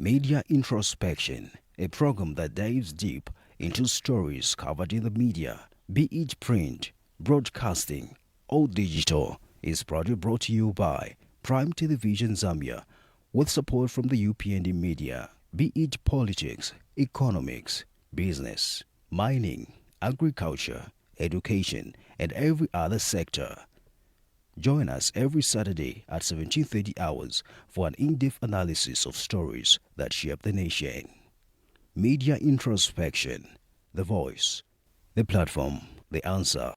Media Introspection, a program that dives deep into stories covered in the media, be it print, broadcasting, or digital, is proudly brought to you by Prime Television Zambia, with support from the Upnd media, be it politics, economics, business, mining, agriculture, education, and every other sector. Join us every Saturday at 17:30 hours for an in-depth analysis of stories that shape the nation. Media Introspection, the voice, the platform, the answer.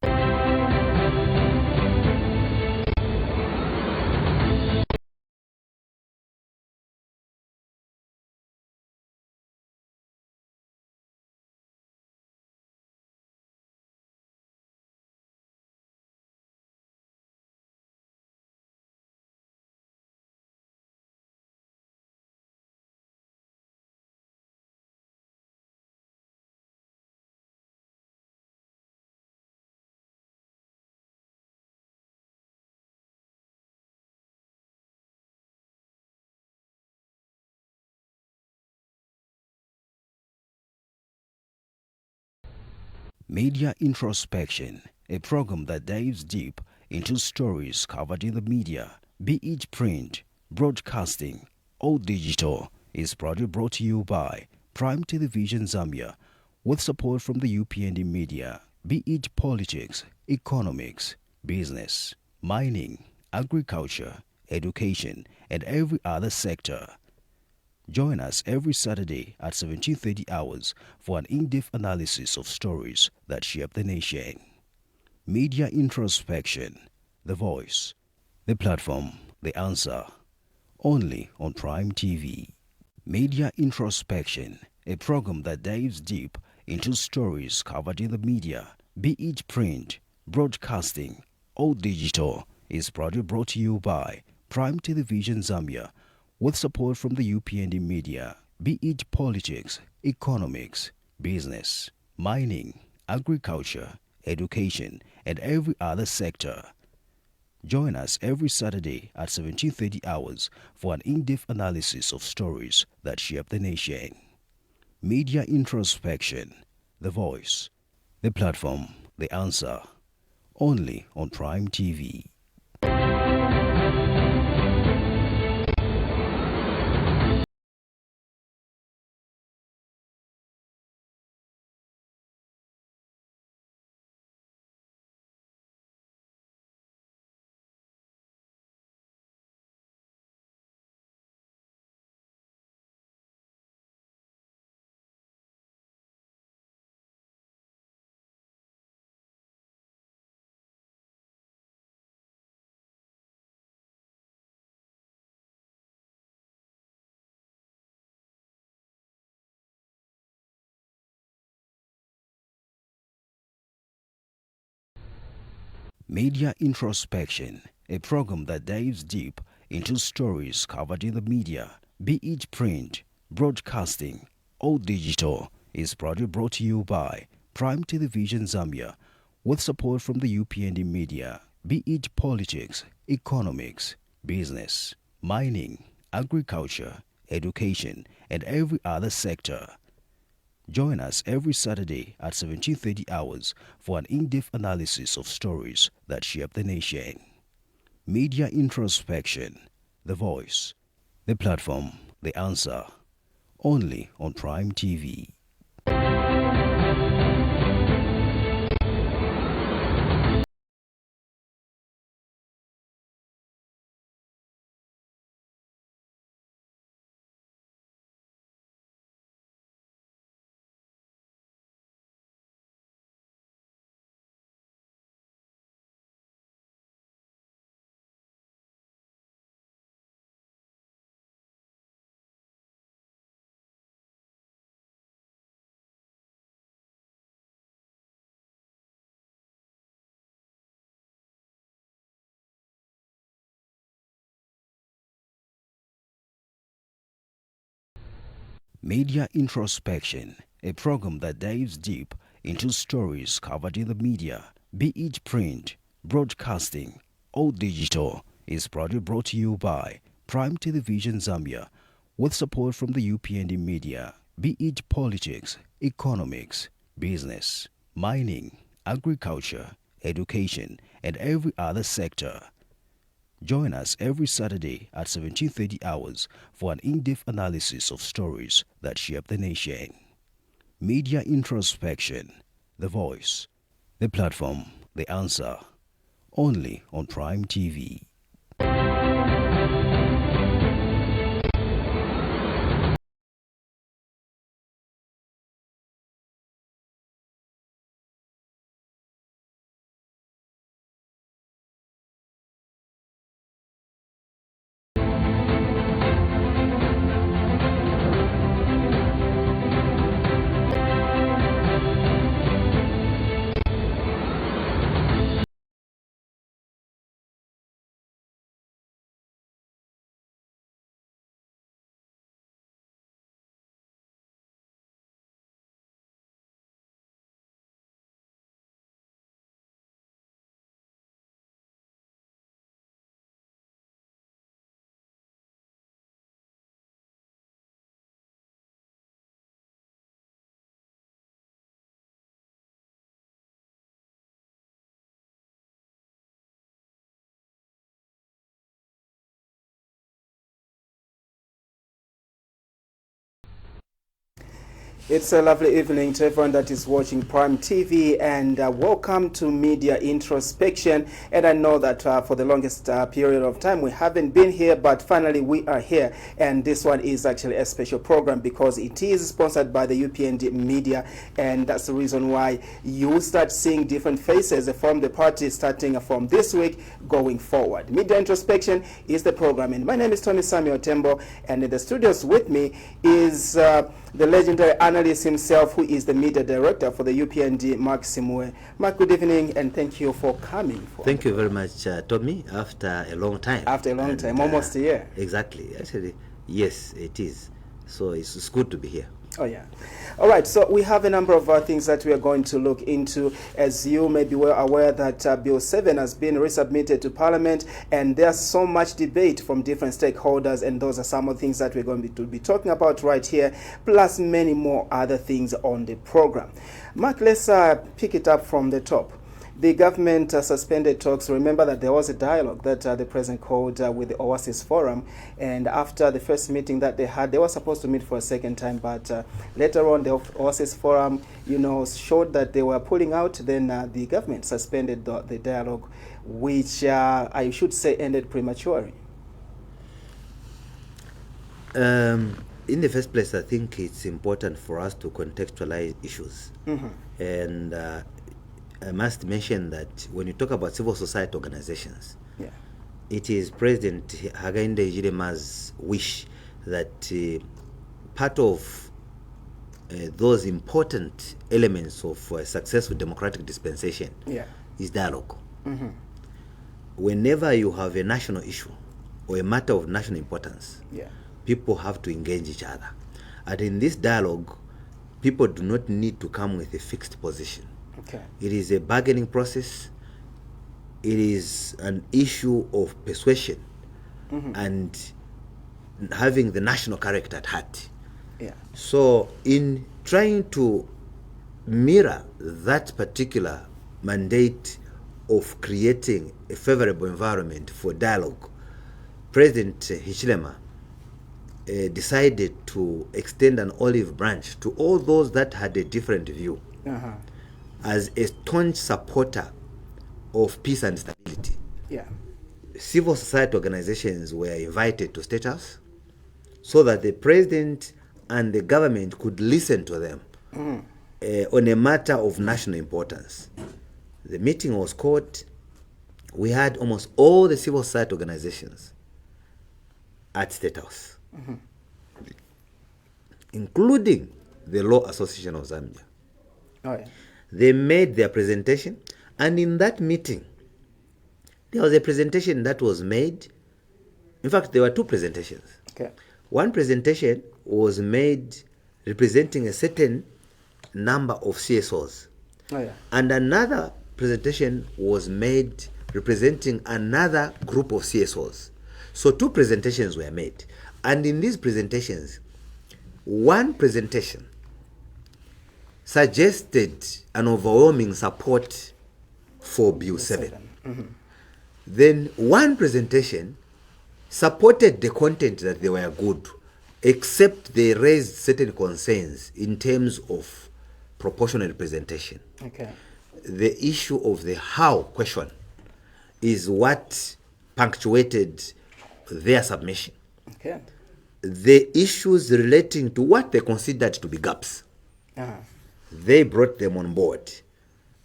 Media Introspection, a program that dives deep into stories covered in the media, be it print, broadcasting, or digital, is proudly brought to you by Prime Television Zambia, with support from the Upnd media, be it politics, economics, business, mining, agriculture, education, and every other sector. Join us every Saturday at 17:30 hours for an in-depth analysis of stories that shape the nation. Media Introspection, the voice, the platform, the answer. Only on Prime TV. Media Introspection, a program that dives deep into stories covered in the media, be it print, broadcasting, or digital, is proudly brought to you by Prime Television Zambia, with support from the Upnd media, be it politics, economics, business, mining, agriculture, education, and every other sector. Join us every Saturday at 17:30 hours for an in-depth analysis of stories that shape the nation. Media Introspection, the voice, the platform, the answer. Only on Prime TV. Media Introspection, a program that dives deep into stories covered in the media, be it print, broadcasting, or digital, is proudly brought to you by Prime Television Zambia, with support from the Upnd media, be it politics, economics, business, mining, agriculture, education, and every other sector. Join us every Saturday at 17:30 hours for an in-depth analysis of stories that shape the nation. Media Introspection, the voice, the platform, the answer. Only on Prime TV. Media Introspection, a program that dives deep into stories covered in the media, be it print, broadcasting, or digital, is proudly brought to you by Prime Television Zambia, with support from the Upnd media, be it politics, economics, business, mining, agriculture, education, and every other sector. Join us every Saturday at 17:30 hours for an in-depth analysis of stories that shape the nation. Media Introspection, the voice, the platform, the answer. Only on Prime TV. It's a lovely evening to everyone that is watching Prime TV, and welcome to Media Introspection. And I know that for the longest period of time we haven't been here, but finally we are here. And this one is actually a special program because it is sponsored by the Upnd media, and that's the reason why you start seeing different faces from the party starting from this week going forward. Media Introspection is the program, and my name is Tony Samuel Tembo, and in the studios with me is the legendary analyst himself, who is the media director for the Upnd, Mark Simuuwe. Mark, good evening, and thank you for coming. Thank you very much, Tommy, after a long time. After a long time, almost a year. Exactly. Actually, yes, it is. So it's good to be here. Oh, yeah. All right, so we have a number of things that we are going to look into. As you may be well aware that Bill 7 has been resubmitted to Parliament, and there's so much debate from different stakeholders, and those are some of the things that we're going to be talking about right here, plus many more other things on the program. Mark, let's pick it up from the top. The government suspended talks. Remember that there was a dialogue that the president called with the Oasis Forum, and after the first meeting that they had, they were supposed to meet for a second time, but later on the Oasis Forum, showed that they were pulling out. Then the government suspended the dialogue, which I should say ended prematurely. In the first place, I think it's important for us to contextualize issues. Mm-hmm. And I must mention that when you talk about civil society organizations, yeah, it is President Hakainde Hichilema's wish that part of those important elements of successful democratic dispensation, yeah, is dialogue. Mm-hmm. Whenever you have a national issue or a matter of national importance, yeah, people have to engage each other. And in this dialogue, people do not need to come with a fixed position. Okay. It is a bargaining process. It is an issue of persuasion, mm-hmm, and having the national character at heart. Yeah. So in trying to mirror that particular mandate of creating a favorable environment for dialogue, President Hichilema decided to extend an olive branch to all those that had a different view. Uh-huh. As a staunch supporter of peace and stability. Yeah. Civil society organizations were invited to State House so that the president and the government could listen to them on a matter of national importance. The meeting was called. We had almost all the civil society organizations at State House, mm-hmm, including the Law Association of Zambia. Oh, yeah. They made their presentation, and in that meeting, there was a presentation that was made. In fact, there were two presentations. Okay. One presentation was made representing a certain number of CSOs. Oh, yeah. And another presentation was made representing another group of CSOs. So two presentations were made. And in these presentations, one presentation suggested an overwhelming support for Bill 7. Then one presentation supported the content that they were good, except they raised certain concerns in terms of proportional representation. Okay. The issue of the how question is what punctuated their submission. Okay. The issues relating to what they considered to be gaps, they brought them on board.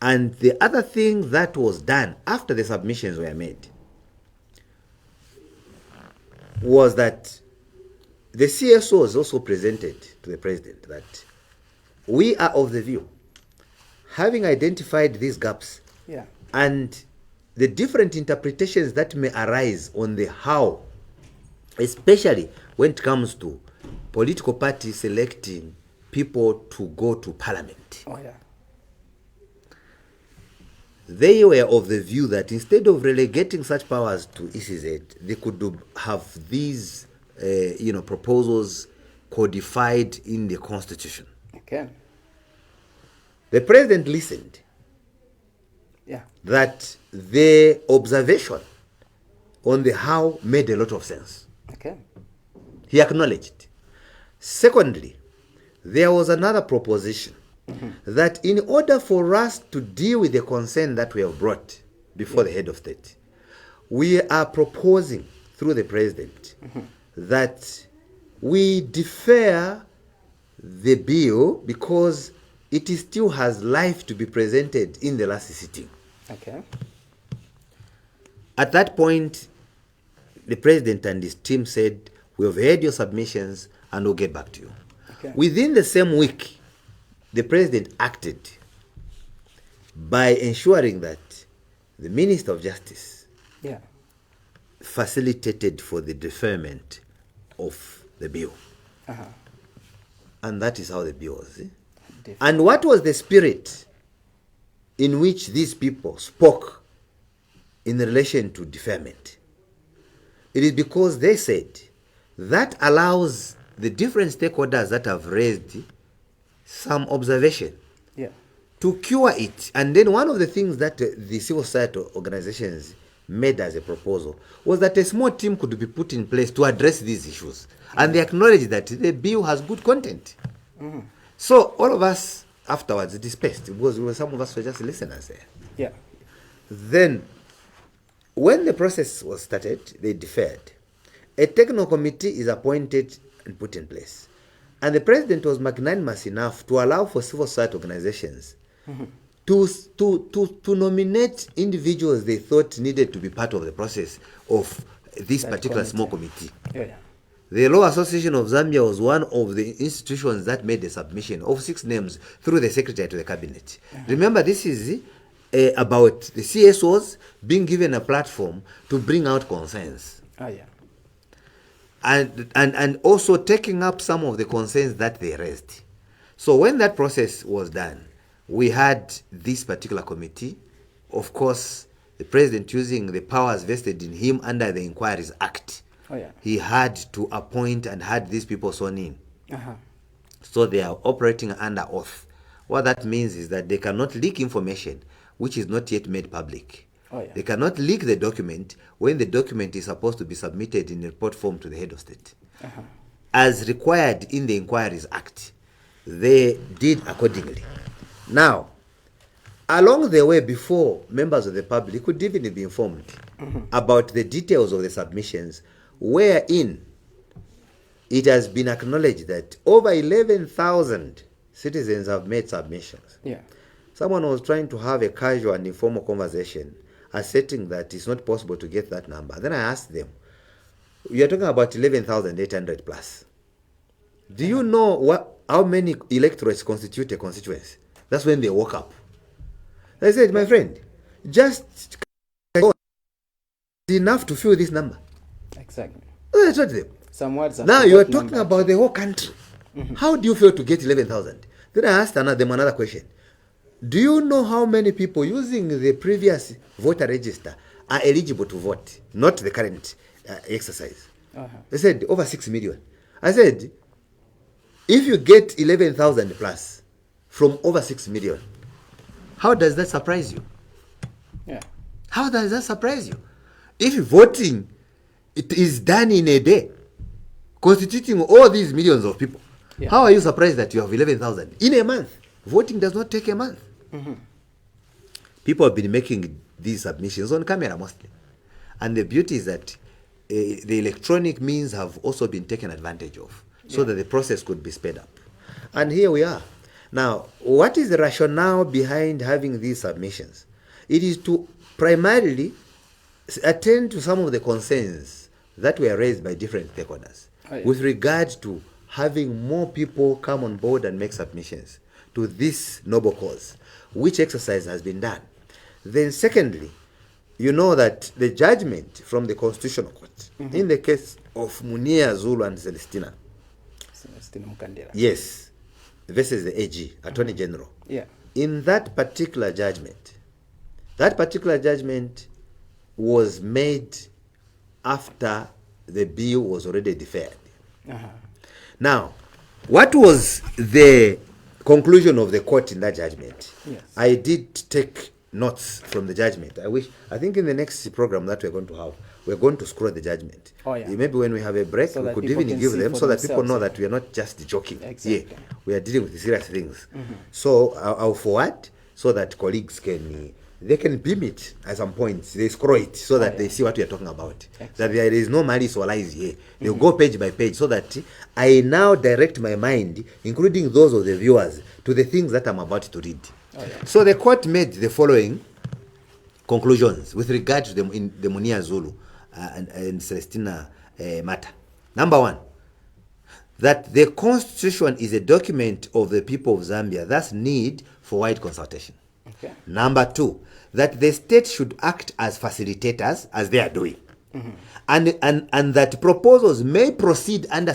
And the other thing that was done after the submissions were made was that the CSOs also presented to the president that we are of the view, having identified these gaps and the different interpretations that may arise on the how, especially when it comes to political parties selecting people to go to parliament. They were of the view that instead of relegating such powers to ECZ, they could have these proposals codified in the constitution. Okay. The president listened. That the observation on the how made a lot of sense. Okay. He acknowledged. Secondly, there was another proposition that in order for us to deal with the concern that we have brought before the head of state, we are proposing through the president that we defer the bill because it still has life to be presented in the last sitting. Okay. At that point, the president and his team said, we have heard your submissions and we'll get back to you. Okay. Within the same week, the president acted by ensuring that the Minister of Justice facilitated for the deferment of the bill. And that is how the bill was. And what was the spirit in which these people spoke in relation to deferment? It is because they said that allows the different stakeholders that have raised some observation to cure it. And then one of the things that the civil society organizations made as a proposal was that a small team could be put in place to address these issues. And they acknowledged that the bill has good content. So all of us afterwards dispersed because some of us were just listeners there. Then when the process was started, they deferred. A technical committee is appointed and put in place. And the president was magnanimous enough to allow for civil society organizations to nominate individuals they thought needed to be part of the process of this particular small committee. The Law Association of Zambia was one of the institutions that made the submission of 6 names through the secretary to the cabinet. Remember, this is about the CSOs being given a platform to bring out concerns. And also taking up some of the concerns that they raised. So when that process was done, we had this particular committee. Of course, the president, using the powers vested in him under the Inquiries Act, he had to appoint and had these people sworn in. So they are operating under oath. What that means is that they cannot leak information which is not yet made public. They cannot leak the document when the document is supposed to be submitted in report form to the head of state. As required in the Inquiries Act, they did accordingly. Now, along the way, before members of the public could even be informed about the details of the submissions, wherein it has been acknowledged that over 11,000 citizens have made submissions. Someone was trying to have a casual and informal conversation, asserting that it's not possible to get that number. Then I asked them, you're talking about 11,800 plus. Do you know how many electorates constitute a constituency? That's when they woke up. I said, my friend, just enough to fill this number. Exactly. I told them. Now you are talking about the whole country. How do you feel to get 11,000? Then I asked them another question. Do you know how many people using the previous voter register are eligible to vote, not the current exercise? They said over 6 million. I said, if you get 11,000 plus from over 6 million, how does that surprise you? Yeah. How does that surprise you? If voting it is done in a day, constituting all these millions of people, how are you surprised that you have 11,000 in a month? Voting does not take a month. People have been making these submissions on camera mostly. And the beauty is that the electronic means have also been taken advantage of so that the process could be sped up. And here we are. Now, what is the rationale behind having these submissions? It is to primarily attend to some of the concerns that were raised by different stakeholders with regard to having more people come on board and make submissions to this noble cause, which exercise has been done. Then secondly, you know that the judgment from the Constitutional Court in the case of Munia Zulu and Celestina, yes, versus the AG, Attorney General, in that particular judgment was made after the bill was already deferred. Now, what was the conclusion of the court in that judgment? I did take notes from the judgment. I think in the next program that we're going to have, we're going to scroll the judgment. Maybe when we have a break, so we could even give them so that people know that we are not just joking. Exactly. We are dealing with serious things. So I'll forward so that colleagues can beam it at some point. They scroll it so that they see what we are talking about. That there is no malice or lies here. They'll go page by page so that I now direct my mind, including those of the viewers, to the things that I'm about to read. So the court made the following conclusions with regard to the Munia Zulu and Celestina matter. Number one, that the Constitution is a document of the people of Zambia, thus need for wide consultation. Number two, that the state should act as facilitators, as they are doing. And that proposals may proceed under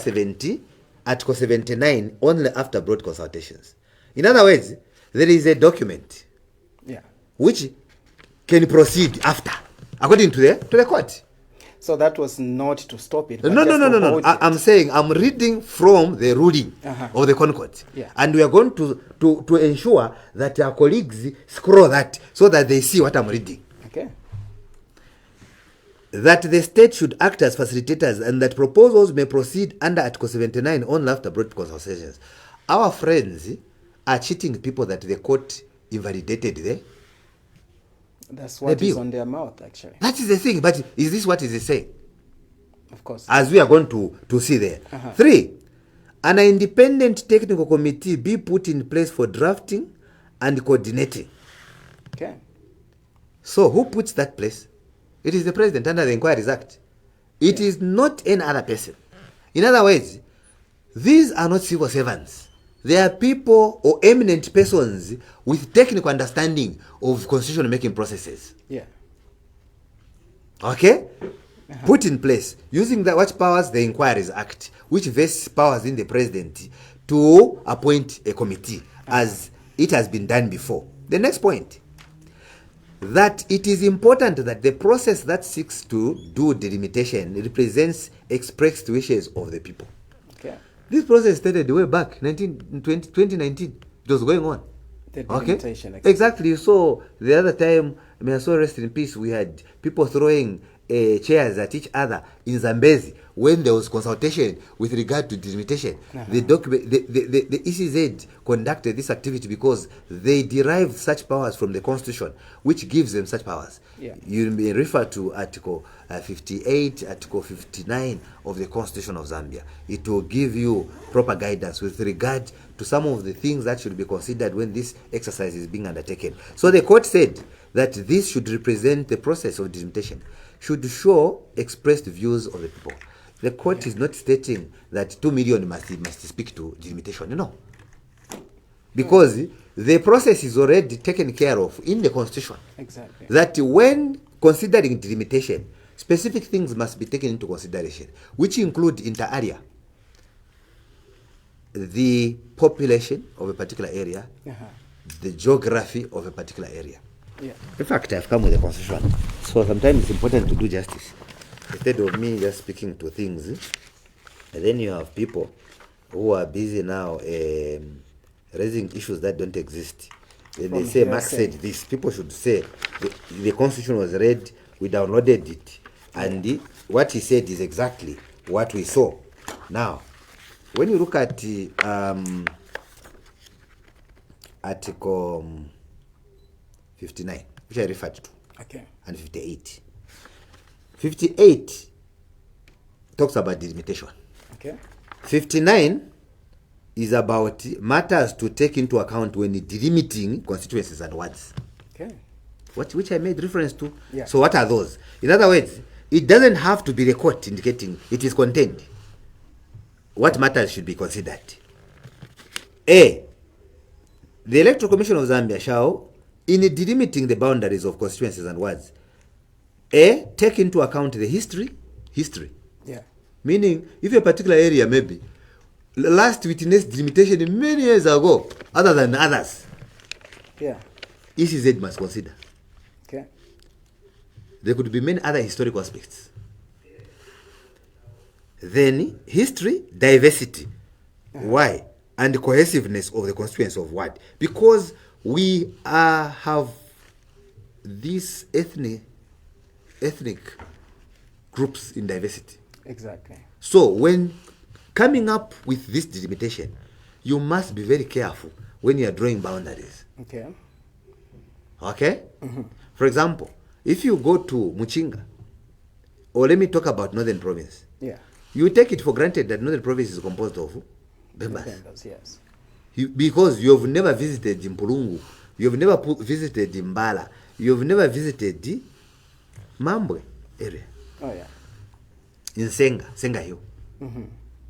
Article 79 only after broad consultations. In other words, there is a document which can proceed after, according to the court. So that was not to stop it. No. I'm saying I'm reading from the ruling of the Concord. And we are going to ensure that our colleagues scroll that so that they see what I'm reading. That the state should act as facilitators and that proposals may proceed under Article 79 only after broad consultations. Our friends are cheating people that the court invalidated there. That's what is on their mouth, actually. That is the thing. But is this what is it saying? Of course. As we are going to see there. 3, an independent technical committee be put in place for drafting and coordinating. So who puts that place? It is the president under the Inquiries Act. It is not any other person. In other words, these are not civil servants. They are people or eminent persons with technical understanding of constitutional making processes. Put in place using what powers the Inquiries Act, which vests powers in the president to appoint a committee, as it has been done before. The next point, that it is important that the process that seeks to do delimitation represents expressed wishes of the people. This process started way back 2019. It was going on. The delimitation. Exactly. So the other time, may I so rest in peace, we had people throwing chairs at each other in Zambezi when there was consultation with regard to delimitation. The ECZ conducted this activity because they derived such powers from the Constitution, which gives them such powers. You may refer to Article 58, Article 59 of the Constitution of Zambia. It will give you proper guidance with regard to some of the things that should be considered when this exercise is being undertaken. So the court said that this should represent the process of delimitation, should show expressed views of the people. The court is not stating that 2 million must speak to delimitation. No. Because the process is already taken care of in the Constitution. That when considering delimitation, specific things must be taken into consideration, which include inter alia, the population of a particular area, the geography of a particular area. In fact, I've come with a constitution, so sometimes it's important to do justice. instead of me just speaking to things, and then you have people who are busy now raising issues that don't exist. Then they say Mark said this. People should say the constitution was read, we downloaded it, and what he said is exactly what we saw. Now, when you look at Article 59, which I referred to, and 58. 58 talks about delimitation. 59 is about matters to take into account when delimiting constituencies and wards. Which I made reference to. So what are those? In other words, it doesn't have to be the court indicating it is contained. What matters should be considered? A. The Electoral Commission of Zambia shall, in delimiting the boundaries of constituencies and wards, A. Take into account the history. Meaning, if a particular area maybe last witnessed delimitation many years ago, other than others, ECZ must consider. There could be many other historical aspects. Then, history, diversity. Why? And cohesiveness of the constituency of ward. Because we have these ethnic groups in diversity. So when coming up with this delimitation, you must be very careful when you are drawing boundaries. For example, if you go to Muchinga, or let me talk about Northern Province, you take it for granted that Northern Province is composed of Bembas. Because you have never visited Mpulungu, you have never visited Mbala, you have never visited the Mambwe area. In Senga Hill,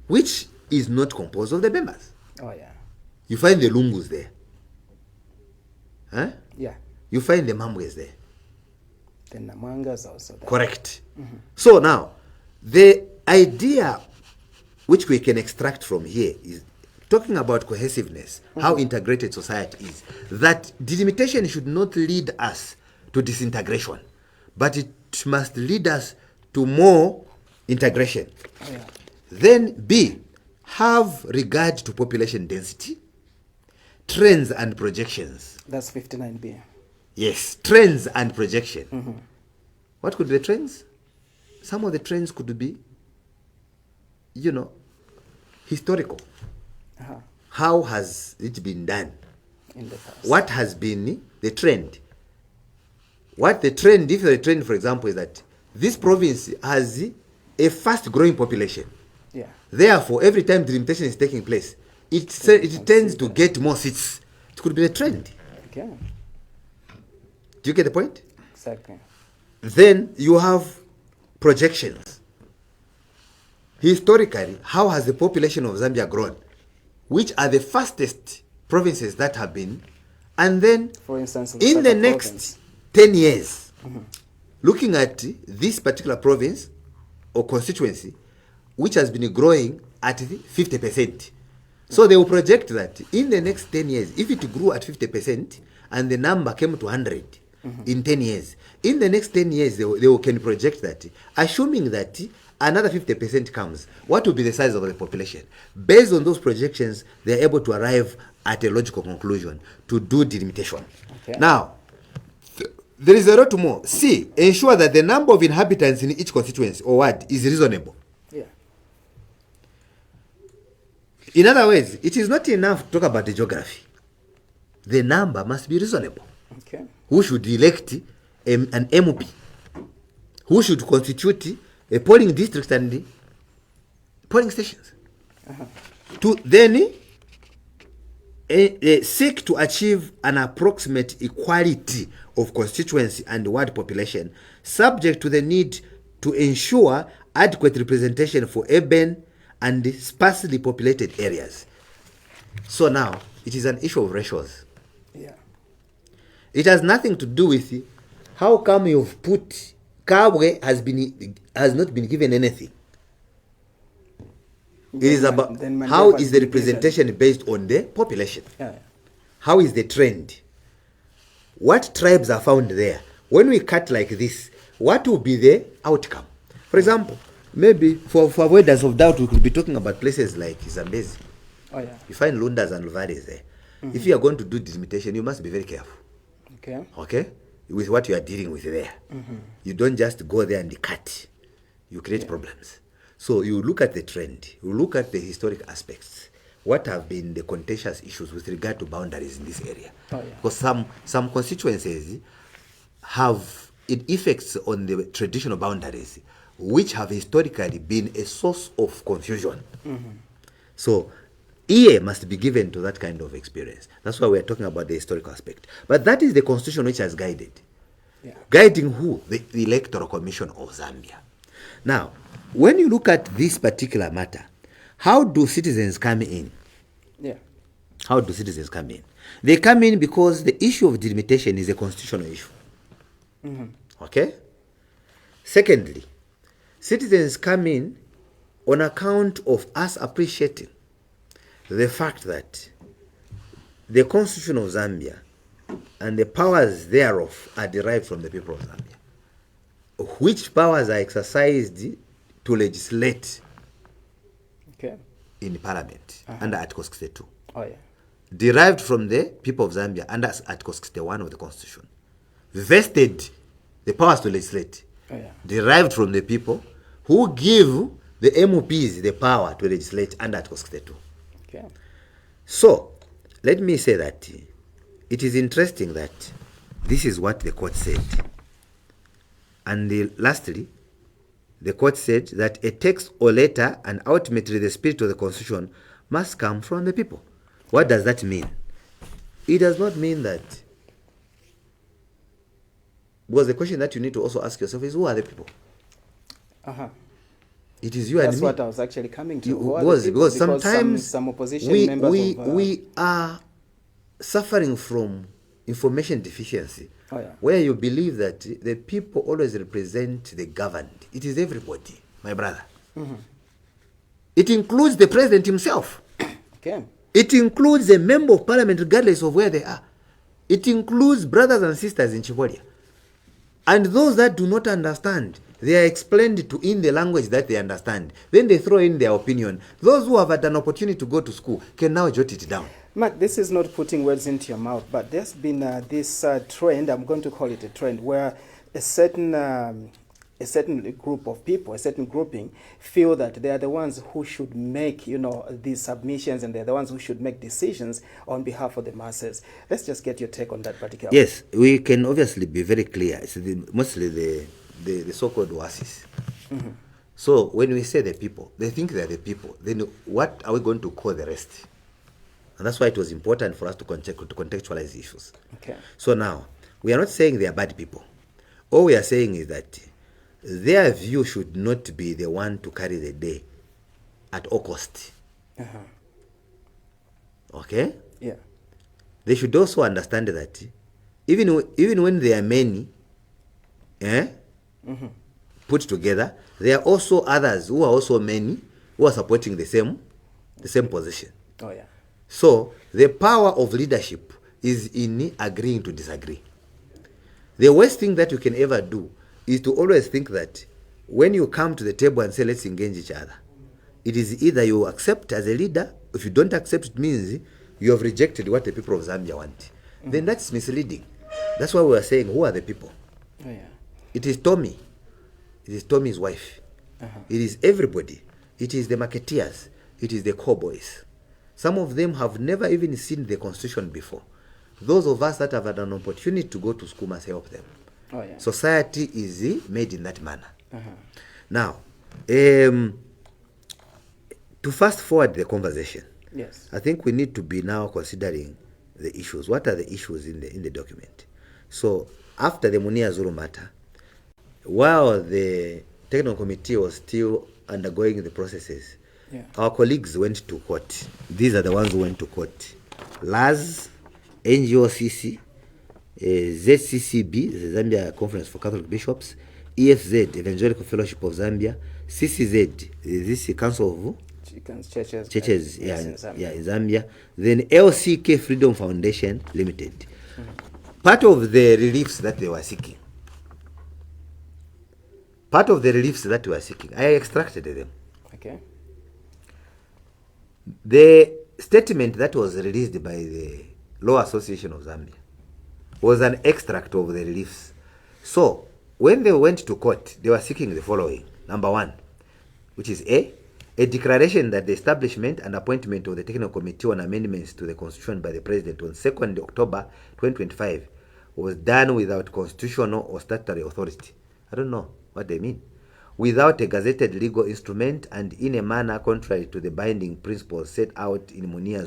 which is not composed of the Bembas. You find the Lungus there. You find the Mambwes there. The Namangas also there. Correct. So now, the idea which we can extract from here is talking about cohesiveness, how integrated society is, that delimitation should not lead us to disintegration, but it must lead us to more integration. Then B, have regard to population density, trends and projections. That's 59B. Yes, trends and projection. What could be the trends? Some of the trends could be, historical. How has it been done? In the past. What has been the trend? What the trend, if the trend, for example, is that this province has a fast-growing population. Therefore, every time delimitation is taking place, it tends to get more seats. It could be the trend. Do you get the point? Exactly. Then you have projections. Historically, how has the population of Zambia grown? Which are the fastest provinces that have been? And then, for instance, in the next 10 years, looking at this particular province or constituency, which has been growing at 50%. So they will project that in the next 10 years, if it grew at 50% and the number came to 100 in 10 years, in the next 10 years, they can project that, assuming that another 50% comes, what will be the size of the population? Based on those projections, they are able to arrive at a logical conclusion to do delimitation. Now, there is a lot more. C, ensure that the number of inhabitants in each constituency or ward is reasonable. In other words, it is not enough to talk about the geography. The number must be reasonable. Who should elect an MP? Who should constitute a polling district and polling stations? To then seek to achieve an approximate equality of constituency and ward population, subject to the need to ensure adequate representation for urban and sparsely populated areas. So now, it is an issue of ratios. It has nothing to do with how come you've put Kabwe has not been given anything. It is about how is the representation based on the population. How is the trend? What tribes are found there? When we cut like this, what will be the outcome? For example, maybe for avoidance of doubt, we could be talking about places like Zambezi. Oh, yeah. You find Lundas and Luvares there. If you are going to do delimitation, you must be very careful. Okay? With what you are dealing with there. You don't just go there and cut. You create problems. So you look at the trend. You look at the historic aspects. What have been the contentious issues with regard to boundaries in this area? Because some constituencies have effects on the traditional boundaries, which have historically been a source of confusion. So ear must be given to that kind of experience. That's why we're talking about the historical aspect. But that is the constitution which has guided. Guiding who? The Electoral Commission of Zambia. Now, when you look at this particular matter, how do citizens come in? How do citizens come in? They come in because the issue of delimitation is a constitutional issue. Okay? Secondly, citizens come in on account of us appreciating the fact that the Constitution of Zambia and the powers thereof are derived from the people of Zambia, which powers are exercised to legislate in Parliament under Article 62. Derived from the people of Zambia under Article 61 of the Constitution. Vested the powers to legislate. Derived from the people who give the MPs the power to legislate under Article 62. So, let me say that it is interesting that this is what the court said. And lastly, the court said that a text or letter and ultimately the spirit of the Constitution must come from the people. What does that mean? It does not mean that, because the question that you need to also ask yourself is, who are the people? It is you and me. That's what I was actually coming to. Because sometimes some opposition members we are suffering from information deficiency, where you believe that the people always represent the governed. It is everybody, my brother. It includes the president himself. It includes a member of parliament regardless of where they are. It includes brothers and sisters in Chibolia. And those that do not understand, they are explained to in the language that they understand. Then they throw in their opinion. Those who have had an opportunity to go to school can now jot it down. Mark, this is not putting words into your mouth, but there's been this trend, I'm going to call it a trend, where a certain group of people, a certain grouping, feel that they are the ones who should make, these submissions, and they're the ones who should make decisions on behalf of the masses. Let's just get your take on that particular one. Yes, we can obviously be very clear. It's mostly the so-called oasis. So when we say the people, they think they're the people. Then what are we going to call the rest? And that's why it was important for us to contextualize issues. So now, we are not saying they are bad people. All we are saying is that their view should not be the one to carry the day at all cost. Okay? They should also understand that even when they are many, put together, there are also others who are also many who are supporting the same position. So the power of leadership is in agreeing to disagree. The worst thing that you can ever do is to always think that when you come to the table and say, let's engage each other, it is either you accept as a leader. If you don't accept, it means you have rejected what the people of Zambia want. Then that's misleading. That's why we are saying, who are the people? It is Tommy. It is Tommy's wife. It is everybody. It is the marketeers. It is the cowboys. Some of them have never even seen the Constitution before. Those of us that have had an opportunity to go to school must help them. Society is made in that manner. Now, to fast forward the conversation, I think we need to be now considering the issues. What are the issues in the document? So, after the Munia Zulu matter, while the technical committee was still undergoing the processes, our colleagues went to court. These are the ones who went to court. LAS, NGOCC, ZCCB, the Zambia Conference for Catholic Bishops, EFZ, Evangelical Fellowship of Zambia, CCZ, this is Council of Churches in Zambia, then LCK Freedom Foundation Limited. Part of the reliefs that they were seeking, part of the reliefs that we are seeking, I extracted them. Okay. The statement that was released by the Law Association of Zambia was an extract of the reliefs. So, when they went to court, they were seeking the following. Number one, which is a declaration that the establishment and appointment of the Technical Committee on Amendments to the Constitution by the President on 2nd October 2025 was done without constitutional or statutory authority. I don't know what they mean. Without a gazetted legal instrument and in a manner contrary to the binding principles set out in Munia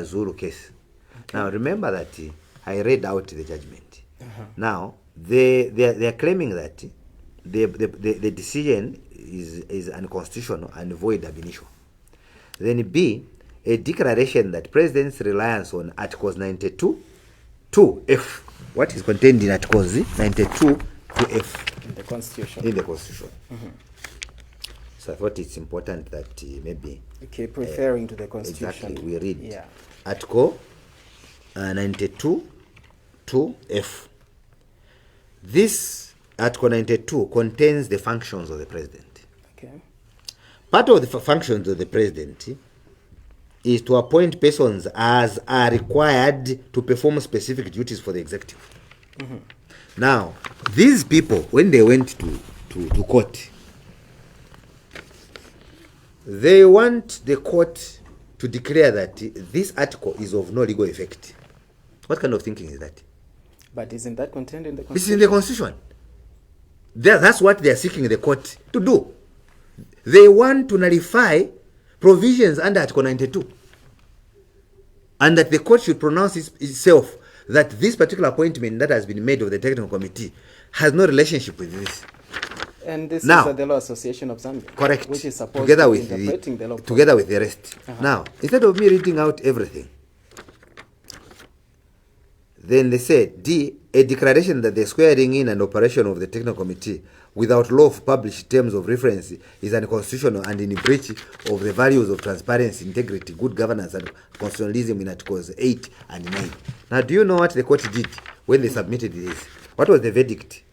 Zulu case. Okay. Now remember that I read out the judgment. Now they are claiming that the decision is unconstitutional and void ab initio. Then B, a declaration that President's reliance on Articles 92 to F, what is contained in Articles 92 to F in the Constitution. In the Constitution. So I thought it's important that maybe keep referring to the Constitution. Exactly, we read Article 92 to F. This Article 92 contains the functions of the President. Okay. Part of the functions of the President is to appoint persons as are required to perform specific duties for the executive. Now, these people, when they went to court, they want the court to declare that this article is of no legal effect. What kind of thinking is that? But isn't that contained in the Constitution? It's in the Constitution. That's what they are seeking the court to do. They want to nullify provisions under Article 92. And that the court should pronounce itself that this particular appointment that has been made of the Technical Committee has no relationship with this. And this now, is the Law Association of Zambia. Correct. Which is supposed together to with be interpreting the law. Together with the rest. Now, instead of me reading out everything, then they said, D, a declaration that the squaring in and operation of the Technical Committee without law of published terms of reference is unconstitutional and in breach of the values of transparency, integrity, good governance, and constitutionalism in Articles 8 and 9. Now, do you know what the court did when they submitted this? What was the verdict?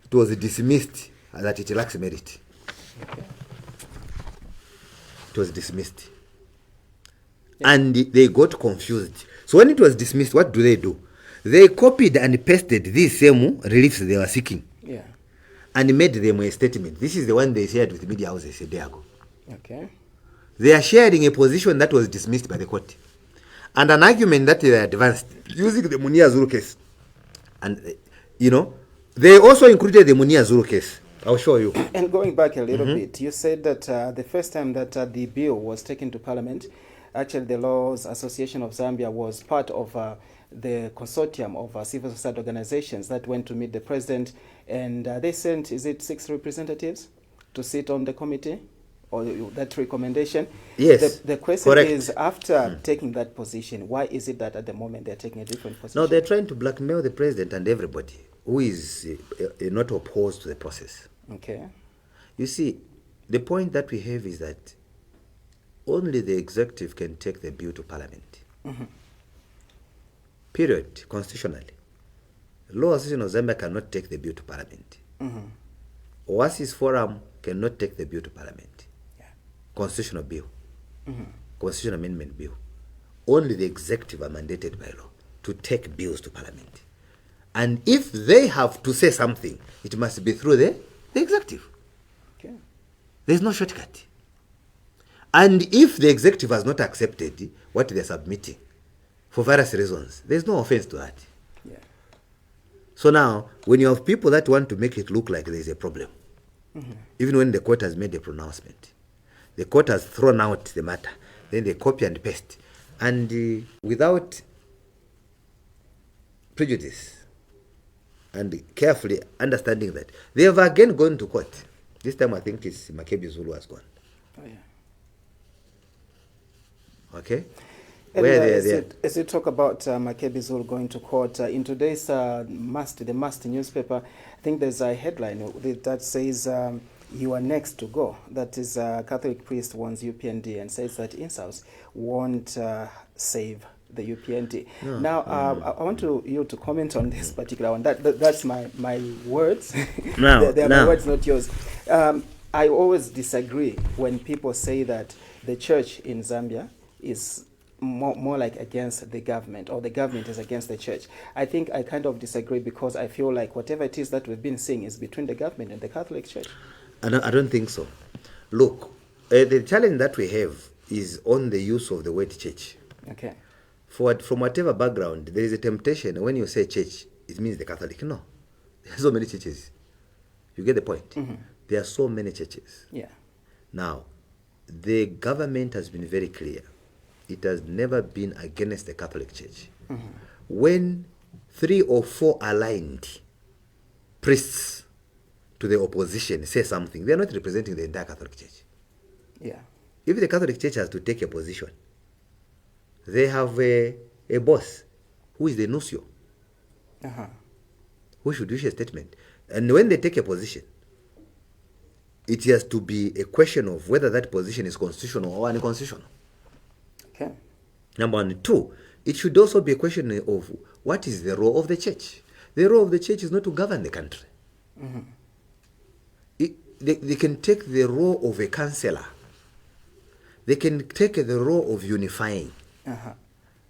It was dismissed that it lacks merit. Okay. It was dismissed. And they got confused. So when it was dismissed, what do? They copied and pasted these same reliefs they were seeking. Yeah. And made them a statement. This is the one they shared with the media houses a day ago. Okay. They are sharing a position that was dismissed by the court. And an argument that they advanced using the Munia Zulu case. And, they also included the Munia Zulu case. I'll show you. And going back a little bit, you said that the first time that the bill was taken to Parliament, actually the Laws Association of Zambia was part of the consortium of civil society organizations that went to meet the president, and they sent, is it 6 representatives to sit on the committee, or that recommendation? Yes. The question correct. is, after taking that position, why is it that at the moment they're taking a different position? No, they're trying to blackmail the president and everybody who is not opposed to the process. Okay. You see, the point that we have is that only the executive can take the bill to Parliament. Period, constitutionally. Law Association of Zambia cannot take the bill to Parliament. Oasis Forum cannot take the bill to Parliament. Yeah. Constitutional bill. Constitutional amendment bill. Only the executive are mandated by law to take bills to Parliament. And if they have to say something, it must be through the executive. Okay. There's no shortcut. And if the executive has not accepted what they're submitting, for various reasons, there's no offense to that. Yeah. So now, when you have people that want to make it look like there's a problem, even when the court has made a pronouncement, the court has thrown out the matter, then they copy and paste. And without prejudice and carefully understanding that, they have again gone to court. This time I think it's Makebi Zulu has gone. Oh, yeah. Okay? And as you talk about Makebi Zulu going to court, in today's the Must newspaper, I think there's a headline that says, you are next to go. That is, Catholic priest warns Upnd and says that insults won't save the UPND. No. Now, I want you to comment on this particular one. That's my words. No, They're no. my words, not yours. I always disagree when people say that the church in Zambia is more like against the government, or the government is against the church. I think I kind of disagree, because I feel like whatever it is that we've been seeing is between the government and the Catholic Church. I don't think so. Look, the challenge that we have is on the use of the word church. Okay. From whatever background, there is a temptation when you say church, it means the Catholic. No. There are so many churches. You get the point? Mm-hmm. There are so many churches. Yeah. Now, the government has been very clear. It has never been against the Catholic Church. Mm-hmm. When 3 or 4 aligned priests to the opposition say something, they are not representing the entire Catholic Church. Yeah. If the Catholic Church has to take a position, they have a boss who is the nuncio, Uh-huh. who should issue a statement. And when they take a position, it has to be a question of whether that position is constitutional or unconstitutional. Okay. Number 1. 2, it should also be a question of what is the role of the church. The role of the church is not to govern the country. Mm-hmm. They can take the role of a counselor. They can take the role of unifying. Uh-huh.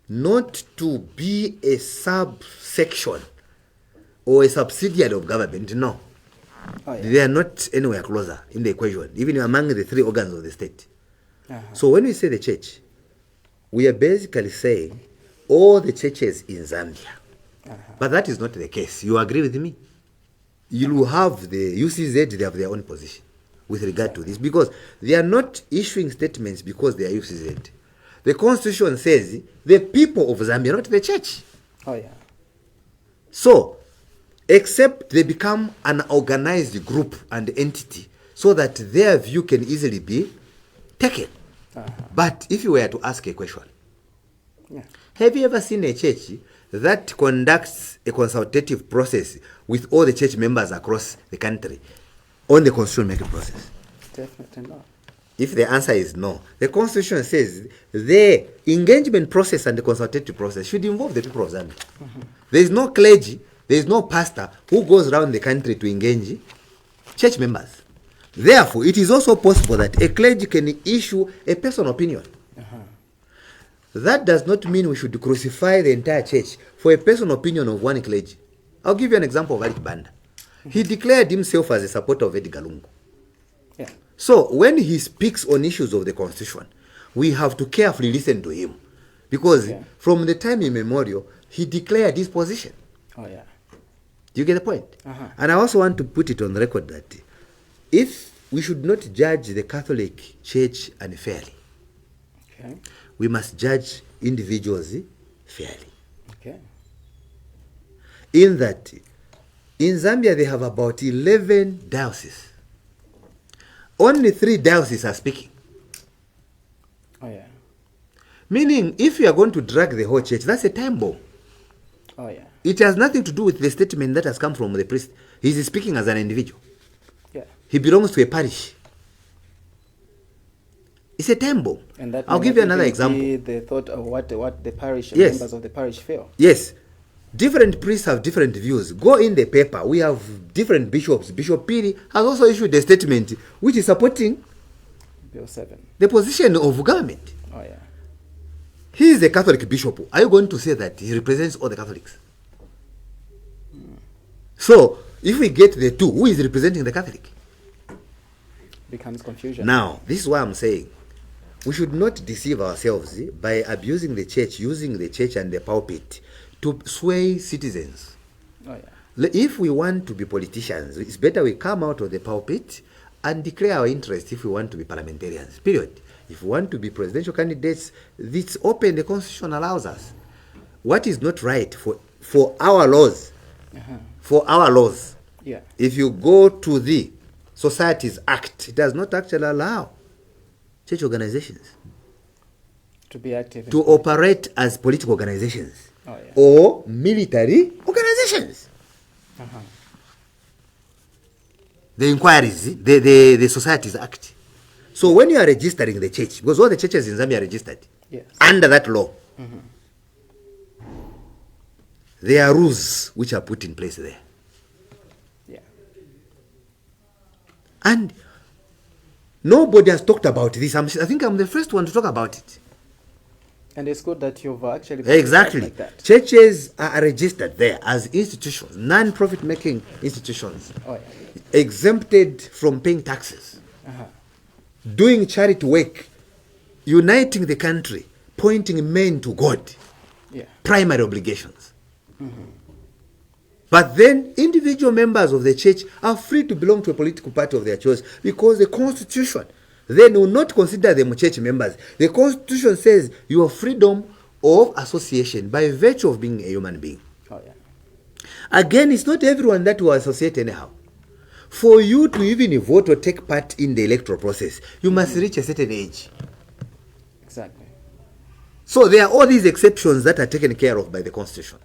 Not to be a subsection or a subsidiary of government. No. Oh, yeah. They are not anywhere closer in the equation, even among the 3 organs of the state. Uh-huh. So when we say the church, we are basically saying all the churches in Zambia. Uh-huh. But that is not the case. You agree with me? You will have the UCZ, they have their own position with regard to this, because they are not issuing statements because they are UCZ. The constitution says the people of Zambia, not the church. Oh, yeah. So, except they become an organized group and entity so that their view can easily be taken. Uh-huh. But if you were to ask a question, Yeah. have you ever seen a church that conducts a consultative process with all the church members across the country on the constitution making process? Definitely not. If the answer is no, the constitution says the engagement process and the consultative process should involve the people of Zambia. Mm-hmm. There is no clergy, there is no pastor who goes around the country to engage church members. Therefore, it is also possible that a clergy can issue a personal opinion. Uh-huh. That does not mean we should crucify the entire church for a personal opinion of one clergy. I'll give you an example of Eric Banda. He declared himself as a supporter of Edgar Lungu. Yeah. So when he speaks on issues of the constitution, we have to carefully listen to him, because from the time immemorial, he declared his position. Oh, yeah. Do you get the point? Uh-huh. And I also want to put it on record that if we should not judge the Catholic Church unfairly, Okay. we must judge individuals fairly. Okay. In that, in Zambia, they have about 11 dioceses. Only 3 dioceses are speaking. Oh, yeah. Meaning, if you are going to drag the whole church, that's a time bomb. Oh, yeah. It has nothing to do with the statement that has come from the priest. He is speaking as an individual. Yeah. He belongs to a parish. It's a time bomb. And that I'll may give you not another even example. be the thought of what the parish Yes. members of the parish feel. Yes. Different priests have different views. Go in the paper. We have different bishops. Bishop Piri has also issued a statement which is supporting Bill 7. the position of government. Oh, yeah. He is a Catholic bishop. Are you going to say that he represents all the Catholics? So, if we get the two, who is representing the Catholic? Becomes confusion. Now, this is why I'm saying we should not deceive ourselves by abusing the church, using the church and the pulpit to sway citizens. Oh, yeah. If we want to be politicians, it's better we come out of the pulpit and declare our interest if we want to be parliamentarians, period. If we want to be presidential candidates, it's open, the constitution allows us. What is not right for our laws, for our laws, Yeah. if you go to the Societies Act, it does not actually allow church organizations To be active. to operate as political organizations Oh, yeah. or military organizations. Uh-huh. The inquiries, the Societies Act. So when you are registering the church, because all the churches in Zambia are registered Yes. under that law, there are rules which are put in place there. Yeah. And nobody has talked about this. I think I'm the first one to talk about it. And it's good that you've actually Exactly. like that. Churches are registered there as institutions, non-profit making institutions, Oh, yeah. exempted from paying taxes, doing charity work, uniting the country, pointing men to God, Yeah. primary obligations. But then individual members of the church are free to belong to a political party of their choice because the Constitution then will not consider them church members. The Constitution says your freedom of association by virtue of being a human being. Oh, yeah. Again, it's not everyone that will associate anyhow. For you to even vote or take part in the electoral process, you must reach a certain age. Exactly. So there are all these exceptions that are taken care of by the Constitution.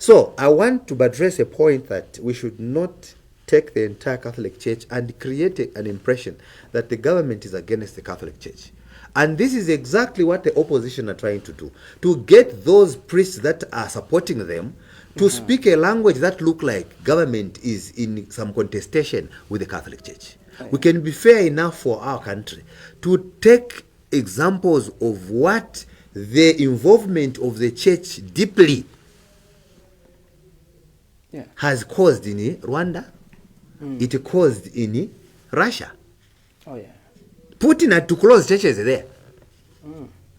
So I want to address a point that we should not take the entire Catholic Church and create an impression that the government is against the Catholic Church. And this is exactly what the opposition are trying to do, to get those priests that are supporting them to speak a language that look like government is in some contestation with the Catholic Church. We can be fair enough for our country to take examples of what the involvement of the church deeply has caused in Rwanda, it caused in Russia. Oh, yeah. Putin had to close churches there.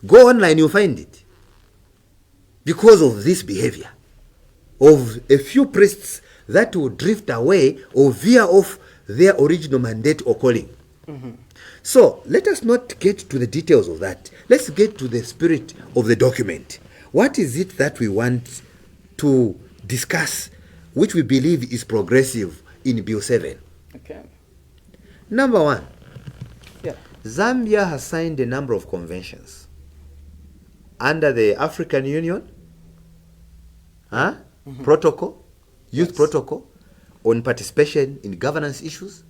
Go online, you'll find it. Because of this behavior of a few priests that will drift away or veer off their original mandate or calling. So let us not get to the details of that. Let's get to the spirit of the document. What is it that we want to discuss, which we believe is progressive in Bill 7? Okay. Number one, Yeah. Zambia has signed a number of conventions under the African Union protocol, youth protocol on participation in governance issues.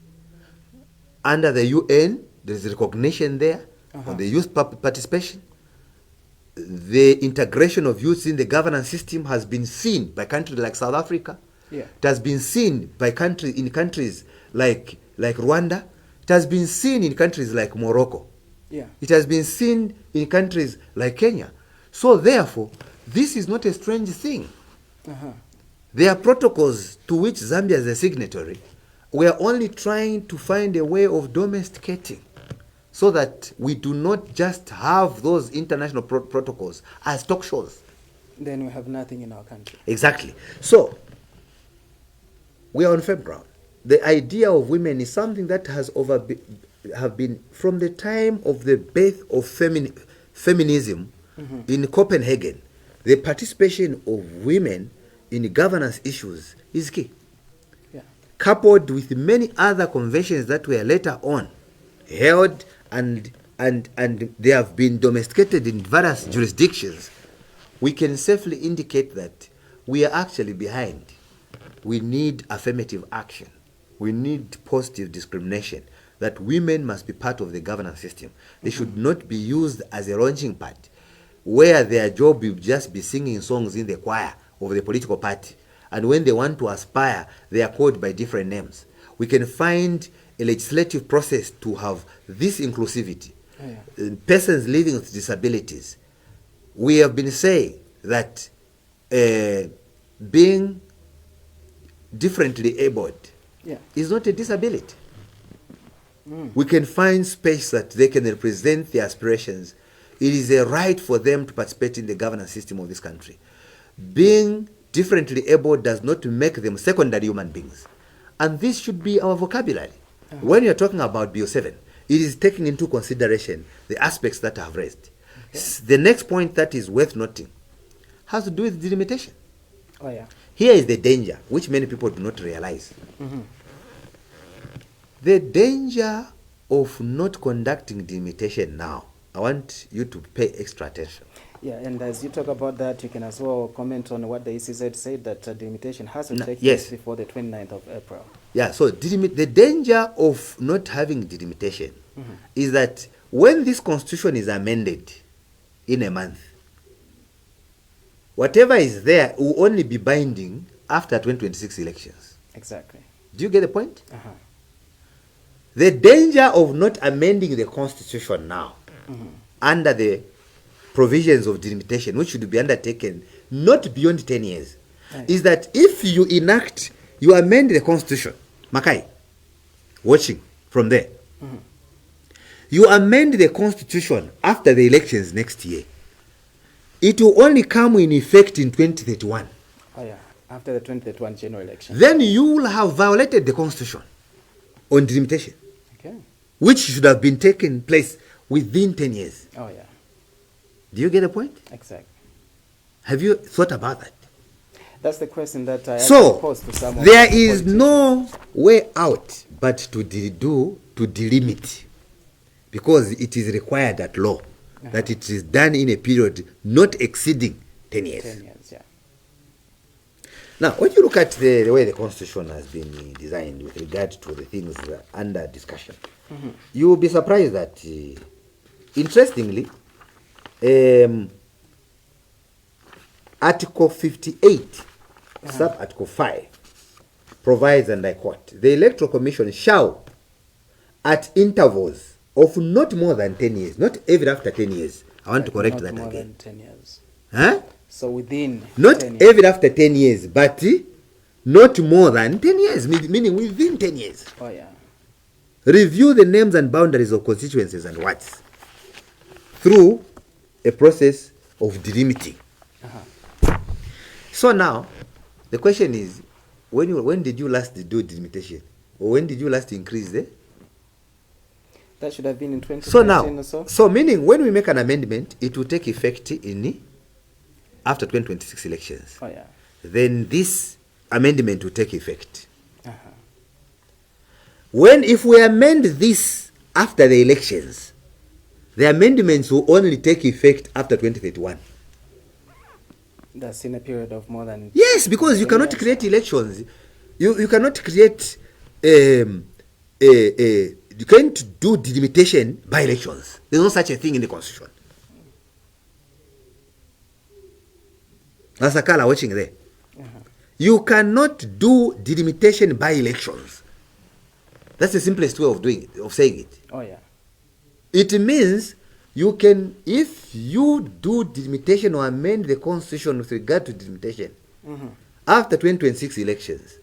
Under the UN, there's recognition there on the youth participation. The integration of youth in the governance system has been seen by countries like South Africa. Yeah. It has been seen by countries like Rwanda. It has been seen in countries like Morocco. Yeah. It has been seen in countries like Kenya. So therefore, this is not a strange thing. There are protocols to which Zambia is a signatory. We are only trying to find a way of domesticating so that we do not just have those international protocols as talk shows. Then we have nothing in our country. Exactly. So we are on firm ground. The idea of women is something that has have been from the time of the birth of feminism in Copenhagen. The participation of women in governance issues is key. Yeah. Coupled with many other conventions that were later on held and they have been domesticated in various jurisdictions, we can safely indicate that we are actually behind. We need affirmative action. We need positive discrimination, that women must be part of the governance system. They should not be used as a launching pad where their job will just be singing songs in the choir of the political party. And when they want to aspire, they are called by different names. We can find a legislative process to have this inclusivity. Persons living with disabilities. We have been saying that being differently abled is not a disability. We can find space that they can represent their aspirations. It is a right for them to participate in the governance system of this country. Being differently able does not make them secondary human beings. And this should be our vocabulary. When you're talking about Bill 7, it is taking into consideration the aspects that I have raised. The next point that is worth noting has to do with delimitation. Oh, yeah. Here is the danger, which many people do not realize. The danger of not conducting delimitation now. I want you to pay extra attention. Yeah, and as you talk about that, you can as well comment on what the ECZ said, that delimitation has to take place before the 29th of April. Yeah, so the danger of not having delimitation is that when this constitution is amended in a month, whatever is there will only be binding after 2026 elections. Exactly. Do you get the point? Uh-huh. The danger of not amending the constitution now under the provisions of delimitation, which should be undertaken not beyond 10 years, is that if you amend the constitution, Makai, watching from there, you amend the constitution after the elections next year, it will only come in effect in 2031. Oh yeah, after the 2031 general election. Then you will have violated the constitution on delimitation, Okay. which should have been taken place within 10 years. Oh yeah, Do you get the point? exactly. Have you thought about that? That's the question that I So, posed to some of there the is politicians. no way out but to delimit, because it is required at law that it is done in a period not exceeding 10 years. 10 years, yeah. Now, when you look at the way the constitution has been designed with regard to the things under discussion, you will be surprised that, interestingly, Article 58, sub-article 5, provides, and I quote, the Electoral Commission shall, at intervals of not more than 10 years, not every after 10 years, I want to correct that Not more again. than 10 years. Huh? So within Not 10 years. every after 10 years, but not more than 10 years, meaning within 10 years. Oh yeah. Review the names and boundaries of constituencies and wards through a process of delimiting. So now, the question is, when did you last do delimitation? Or when did you last increase the? That should have been in 2019 So now, or so. so meaning when we make an amendment, it will take effect after 2026 elections. Oh yeah. Then this amendment will take effect. Uh-huh. If we amend this after the elections, the amendments will only take effect after 2031. That's in a period of more than. Yes, because you 10 cannot years. create elections. You cannot create you can't do delimitation by elections. There's no such a thing in the constitution. Asakala watching there. You cannot do delimitation by elections. That's the simplest way of saying it. Oh yeah. It means you can, if you do delimitation or amend the constitution with regard to delimitation after 2026 elections,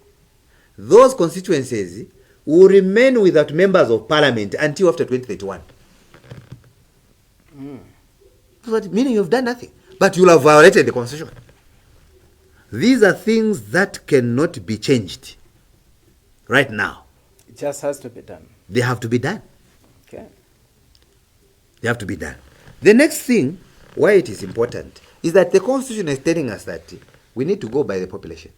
those constituencies will remain without members of parliament until after 2031. So that meaning you've done nothing, but you'll have violated the constitution. These are things that cannot be changed right now. It just has to be done. They have to be done. Okay. They have to be done. The next thing, why it is important, is that the constitution is telling us that we need to go by the population.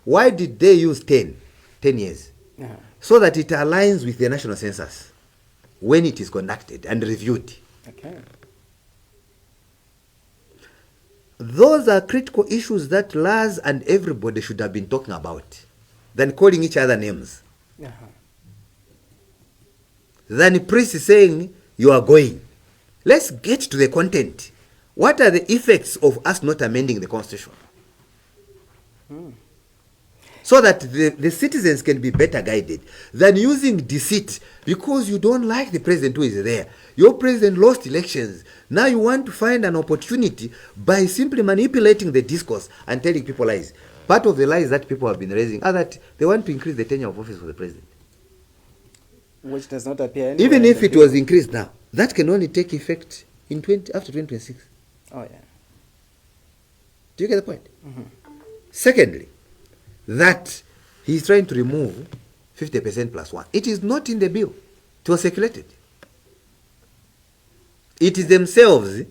Why did they use 10 years? Uh-huh. So that it aligns with the national census when it is conducted and reviewed. Okay. Those are critical issues that Laz and everybody should have been talking about, than calling each other names. Uh-huh. Than priests saying you are going. Let's get to the content. What are the effects of us not amending the constitution? So that the citizens can be better guided than using deceit because you don't like the president who is there. Your president lost elections. Now you want to find an opportunity by simply manipulating the discourse and telling people lies. Part of the lies that people have been raising are that they want to increase the tenure of office for the president. Which does not appear anywhere Even in if the it bill. was increased now, that can only take effect in after 2026. Oh yeah. Do you get the point? Secondly, that he's trying to remove 50% plus 1. It is not in the bill. It was circulated. It is themselves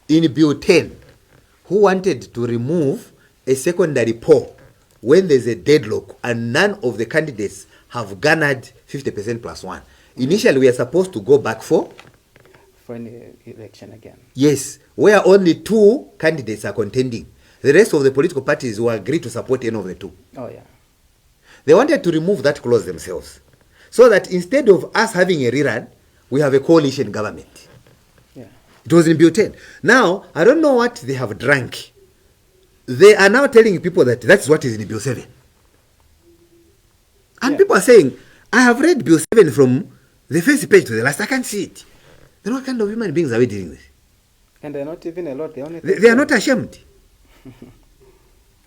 in Bill 10 who wanted to remove a secondary poll when there's a deadlock and none of the candidates have garnered 50% plus 1. Initially, we are supposed to go back for an election again. yes, where only 2 candidates are contending. The rest of the political parties will agree to support any of the 2. Oh yeah. They wanted to remove that clause themselves, so that instead of us having a rerun, we have a coalition government. Yeah. It was in Bill 10. Now, I don't know what they have drank they are now telling people that that's what is in Bill 7. And people are saying, I have read Bill 7 from the first page to the last. I can't see it. Then what kind of human beings are we dealing with? And they're not even a lot. They are not ashamed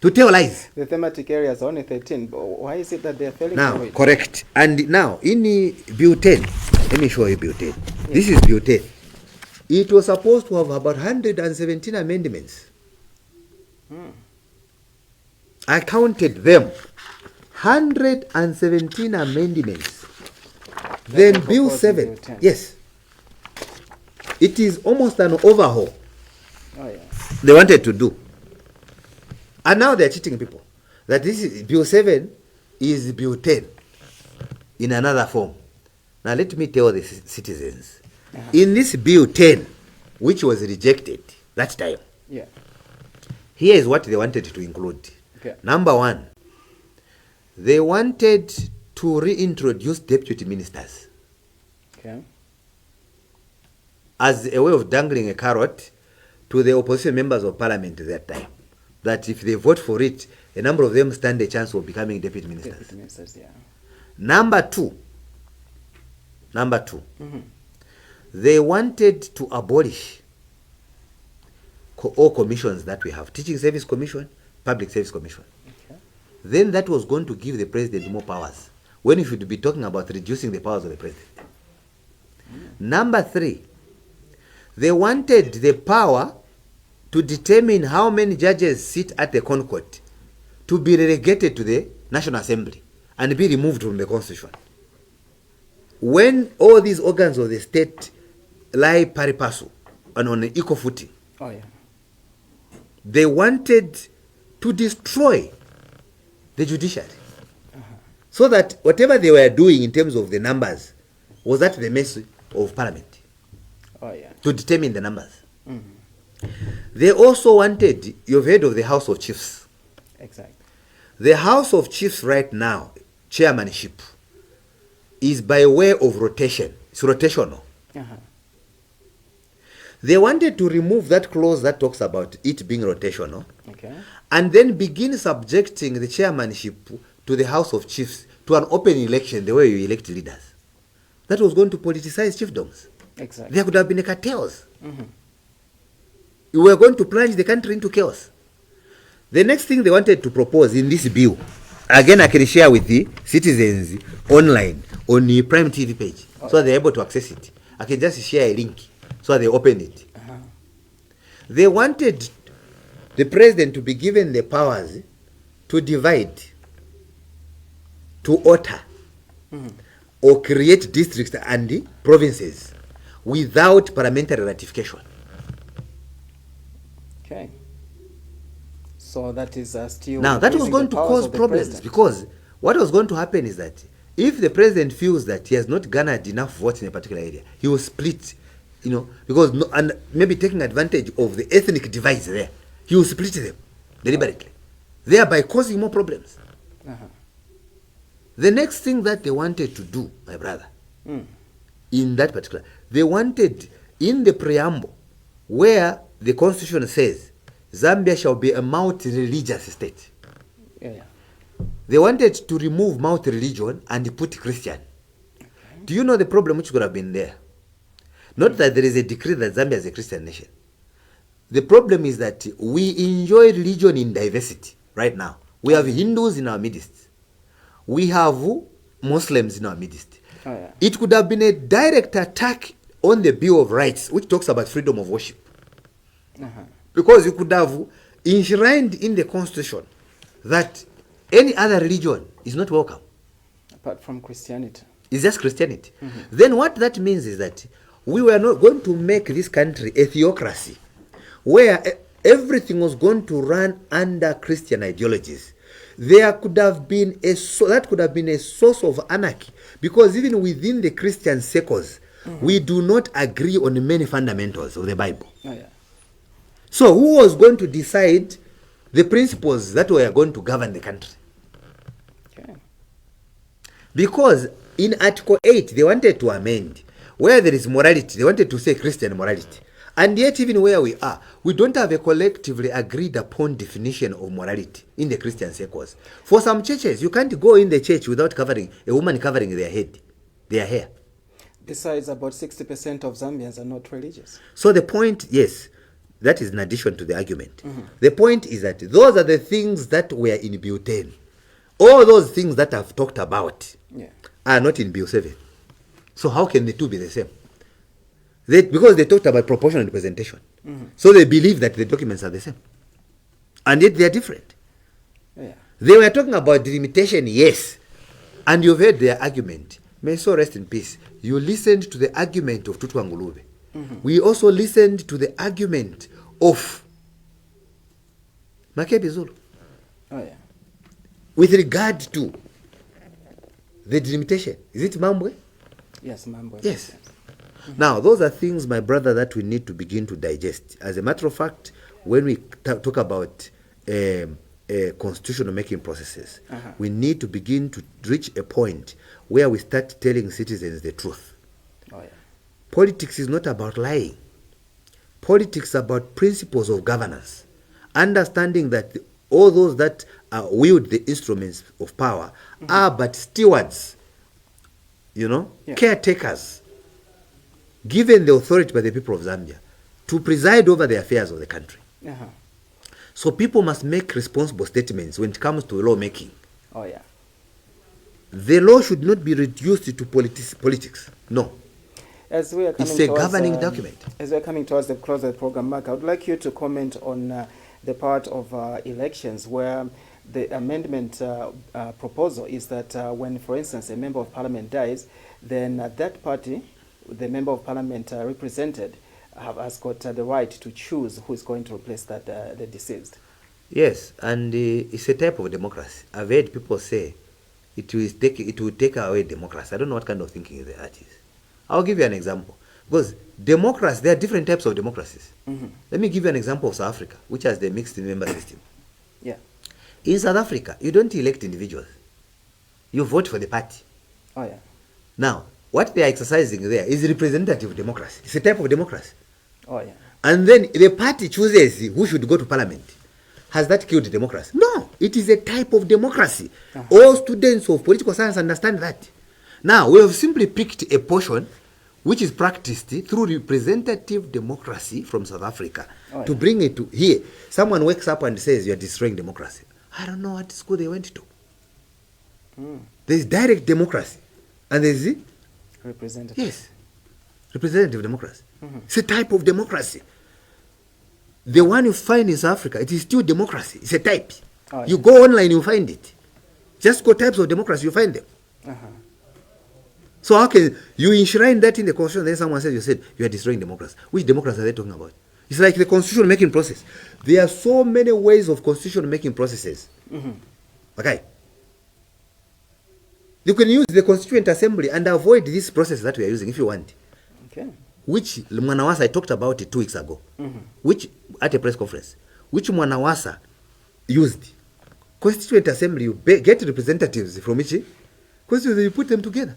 to tell lies. The thematic areas are only 13. But why is it that they're failing Now, to it? correct. And now, in Bill 10, let me show you Bill 10. Yes. This is Bill 10. It was supposed to have about 117 amendments. I counted them. 117 amendments. Then Bill 7. Bill Yes. It is almost an overhaul. Oh, yeah. They wanted to do. And now they're cheating people. That this is Bill 7 is Bill 10 in another form. Now let me tell the citizens. In this Bill 10, which was rejected that time, here is what they wanted to include. Okay. Number 1, they wanted to reintroduce deputy ministers. Okay. As a way of dangling a carrot to the opposition members of parliament at that time, that if they vote for it, a number of them stand a chance of becoming deputy ministers. Deputy ministers, yeah. Number two, they wanted to abolish all commissions that we have: Teaching Service Commission, Public Service Commission. Okay. Then that was going to give the president more powers, when you should be talking about reducing the powers of the president. Number 3, they wanted the power to determine how many judges sit at the Concord to be relegated to the National Assembly and be removed from the Constitution. When all these organs of the state lie pari passu and on an equal footing, they wanted to destroy the judiciary, so that whatever they were doing in terms of the numbers was at the mercy of Parliament to determine the numbers. They also wanted, you've heard of the House of Chiefs. Exactly. The House of Chiefs right now, chairmanship, is by way of rotation. It's rotational. They wanted to remove that clause that talks about it being rotational, and then begin subjecting the chairmanship to the House of Chiefs to an open election, the way you elect leaders. That was going to politicize chiefdoms. Exactly. There could have been a cartels. You were going to plunge the country into chaos. The next thing they wanted to propose in this bill, again I can share with the citizens online on the Prime TV page, so they're able to access it. I can just share a link so they open it. They wanted the president to be given the powers to divide, to alter, or create districts and provinces without parliamentary ratification. Okay. So that is still... Now, that was going to cause problems, because what was going to happen is that if the president feels that he has not garnered enough votes in a particular area, he will split, because and maybe taking advantage of the ethnic divides there, he will split them deliberately, thereby causing more problems. The next thing that they wanted to do, my brother, in that particular, they wanted in the preamble where the constitution says Zambia shall be a multi-religious state. They wanted to remove multi-religion and put Christian. Do you know the problem which could have been there? Not that there is a decree that Zambia is a Christian nation. The problem is that we enjoy religion in diversity right now. We have Hindus in our midst. We have Muslims in our midst. It could have been a direct attack on the Bill of Rights, which talks about freedom of worship. Because you could have enshrined in the Constitution that any other religion is not welcome. Apart from Christianity. It's just Christianity. Then what that means is that we were not going to make this country a theocracy, where everything was going to run under Christian ideologies. There could have been a source of anarchy, because even within the Christian circles, we do not agree on many fundamentals of the Bible. So who was going to decide the principles that were going to govern the country? Because in Article 8, they wanted to amend, where there is morality, they wanted to say Christian morality. And yet, even where we are, we don't have a collectively agreed upon definition of morality in the Christian circles. For some churches, you can't go in the church without covering a woman covering their head, their hair. Besides, about 60% of Zambians are not religious. So the point, yes, that is in addition to the argument. The point is that those are the things that were in Bill 10. All those things that I've talked about are not in Bill 7. So how can the two be the same? Because they talked about proportional representation. So they believe that the documents are the same. And yet they are different. They were talking about delimitation, yes. And you've heard their argument. May so rest in peace. You listened to the argument of Tutu Angulube. We also listened to the argument of Makebi Zulu. With regard to the delimitation. Is it Mambwe? Yes, Mambwe. Yes. Now, those are things, my brother, that we need to begin to digest. As a matter of fact, when we talk about constitutional making processes, we need to begin to reach a point where we start telling citizens the truth. Politics is not about lying. Politics is about principles of governance. Understanding that all those that wield the instruments of power are but stewards, caretakers, given the authority by the people of Zambia to preside over the affairs of the country. So people must make responsible statements when it comes to lawmaking. The law should not be reduced to politics. No. As we are coming it's a governing document. As we are coming towards the close of the program, Mark, I would like you to comment on the part of elections where the amendment proposal is that when, for instance, a member of parliament dies, then that party, the member of parliament represented, has got the right to choose who is going to replace that the deceased. Yes, and it's a type of democracy. I've heard people say it will take away democracy. I don't know what kind of thinking that is. I'll give you an example. Because democracy, there are different types of democracies. Let me give you an example of South Africa, which has the mixed member system. In South Africa, you don't elect individuals. You vote for the party. Now, what they are exercising there is representative democracy. It's a type of democracy. And then the party chooses who should go to parliament. Has that killed democracy? No, it is a type of democracy. All students of political science understand that. Now, we have simply picked a portion which is practiced through representative democracy from South Africa to bring it to here. Someone wakes up and says, you are destroying democracy. I don't know what school they went to. There's direct democracy. And there's representative. Yes. Representative democracy. It's a type of democracy. The one you find in South Africa, it is still democracy. It's a type. You go online, you find it. Just go types of democracy, you find them. So how can you enshrine that in the constitution? Then someone says, you are destroying democracy. Which democracy are they talking about? It's like the constitution making process. There are so many ways of constitution making processes. Okay. You can use the Constituent Assembly and avoid this process that we are using if you want. Which Mwanawasa, I talked about it 2 weeks ago. Which, at a press conference, which Mwanawasa used. Constituent Assembly, you get representatives from each constituency, you put them together.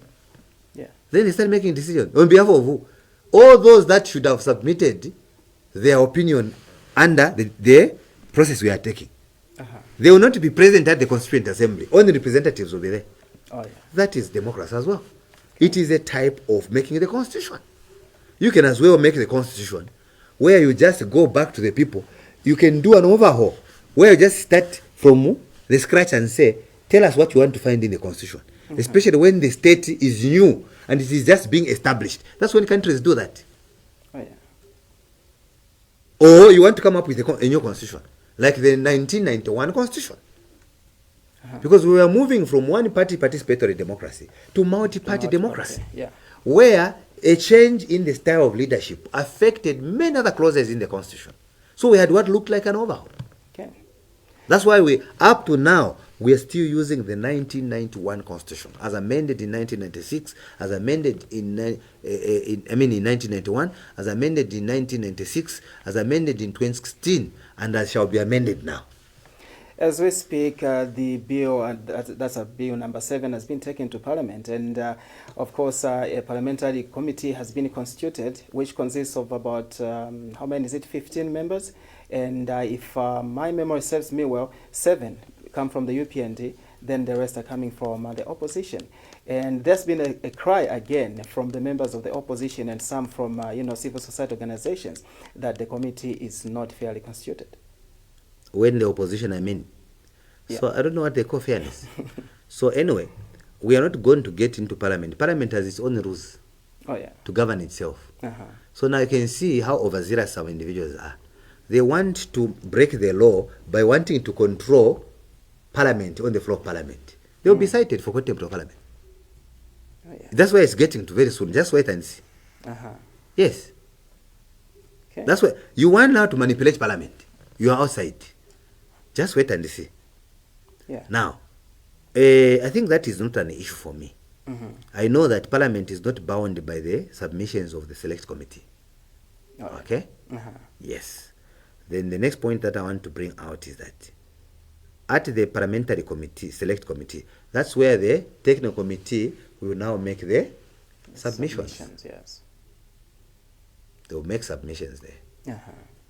Then they start making decisions on behalf of who? All those that should have submitted their opinion under the process we are taking. They will not be present at the Constituent Assembly. Only representatives will be there. That is democracy as well. It is a type of making the constitution. You can as well make the constitution where you just go back to the people. You can do an overhaul where you just start from the scratch and say, tell us what you want to find in the constitution. Especially when the state is new and it is just being established. That's when countries do that. Or you want to come up with a new constitution, like the 1991 constitution. Because we were moving from one party participatory democracy to multi-party democracy, where a change in the style of leadership affected many other clauses in the constitution. So we had what looked like an overhaul. That's why up to now, we are still using the 1991 constitution as amended in 1996, as amended in 1991, as amended in 1996, as amended in 2016, and as shall be amended now. As we speak, the bill, that's a bill number 7, has been taken to Parliament, and of course, a parliamentary committee has been constituted, which consists of about how many is it? 15 members, and if my memory serves me well, 7 come from the UPND, then the rest are coming from the opposition. And there's been a cry again from the members of the opposition and some from civil society organizations that the committee is not fairly constituted. When the opposition, I mean. Yeah. So I don't know what they call fairness. So anyway, we are not going to get into Parliament. Parliament has its own rules to govern itself. So now you can see how overzealous some individuals are. They want to break the law by wanting to control Parliament on the floor of Parliament. They will be cited for contempt of Parliament. That's why it's getting to very soon. Just wait and see. Yes. Okay. That's why you want now to manipulate Parliament. You are outside. Just wait and see. Yeah. Now, I think that is not an issue for me. I know that Parliament is not bound by the submissions of the Select Committee. Okay? Yes. Then the next point that I want to bring out is that at the Parliamentary Committee, Select Committee, that's where the Technical Committee will now make the submissions. Yes. They will make submissions there.